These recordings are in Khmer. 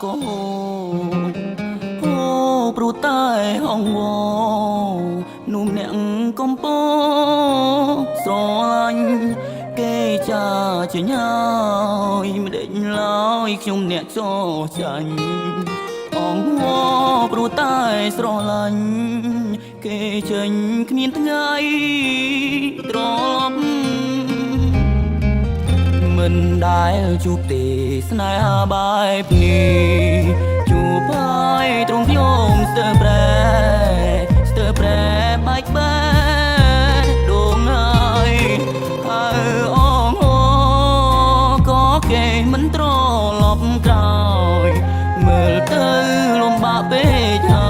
ก็โอ้ปรูใต้ห้องวอนุ่มเนียงកំពោស្រឡាញ់គេចាជាញ៉ាយមិនដេញឡើយខ្ញុំអ្នកចោចាញ់អងវ៉ព្រោះតែស្រឡាញ់គេចេញគ្មានថ្ងៃត្រឡប់មិនដែលជួបទេស្នេហាបែបនេះជួបហើយត្រង់ខ្ញុំស្ទើរប្រែបែកបែកដងហើយហើយអងក៏គេមិនត្រឡប់ក្រោយមើលទៅលំបាកពេកហើ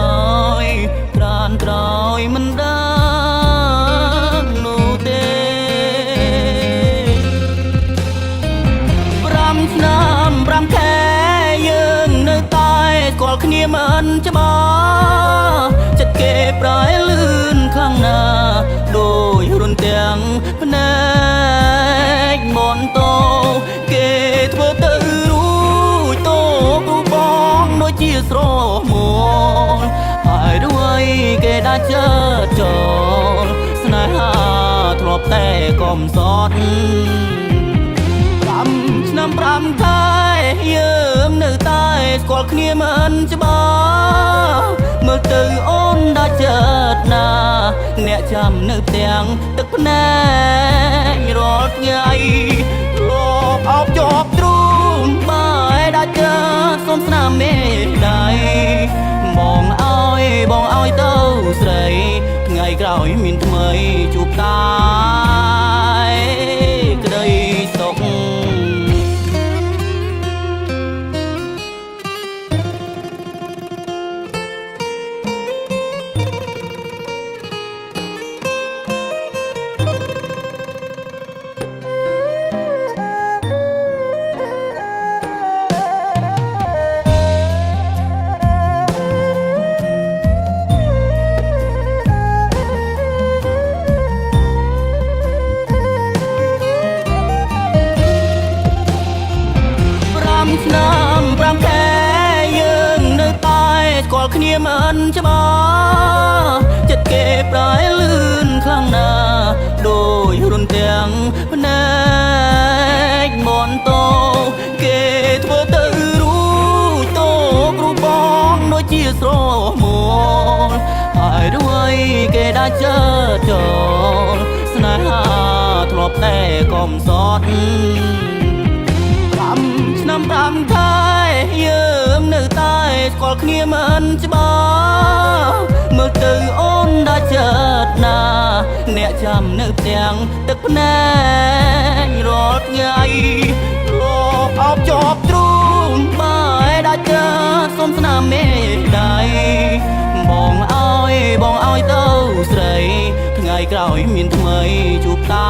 យក្រានក្រោយមិនដឹងនោះទេ5 ឆ្នាំ5 ខែយើងនៅតែស្គាល់គ្នាមិនច្បាស់ចិត្តគេប្រែលឿនខ្លាំងណាស់ដូចរុនទាំងភ្នែកមន្តោគេធ្វើទៅរួចតោគូបងដូចជាស្រមូលហើយរួយគេដាច់ចិត្តចូលស្នេហាធ្លាប់តែកំសត់5 ឆ្នាំ5 ខែយើងនៅតែស្គាល់គ្នាមិនច្បាស់មើលទៅអូនដាច់ចិត្តណាអ្នកចាំនៅផ្ទាំងទឹកភ្នែករាល់ថ្ងៃលបអោបជាប់ទ្រូងបែដាច់ចិត្តសូមស្នាមមេដៃបងឲ្យទៅស្រីថ្ងៃក្រោយមានថ្មីជួបតាក្តីសុខឆ្នាំ5 ខែយើងនៅតែស្គាល់គ្នាមិនច្បាស់ចិត្តគេប្រែលឿនខ្លាំងណាស់ដូចរុនទាំងភ្នែកមន្តោគេធ្វើទៅរួចតោគ្រូបងដូចជាស្រមូលហើយរួយគេដាច់ចិត្តចូលស្នេហាធ្លាប់តែកំសត់5 ឆ្នាំ5 ខែយើងនៅតែស្គាល់គ្នាមិនច្បាស់មើលទៅអូនដាច់ចិត្តណាអ្នកចាំនៅផ្ទាំងទឹកភ្នែករាល់ថ្ងៃលបអោបជាប់ទ្រូងបែដាច់ចិត្តសូមស្នាមមេដៃបងឲ្យទៅស្រីថ្ងៃក្រោយមានថ្មីជួបតា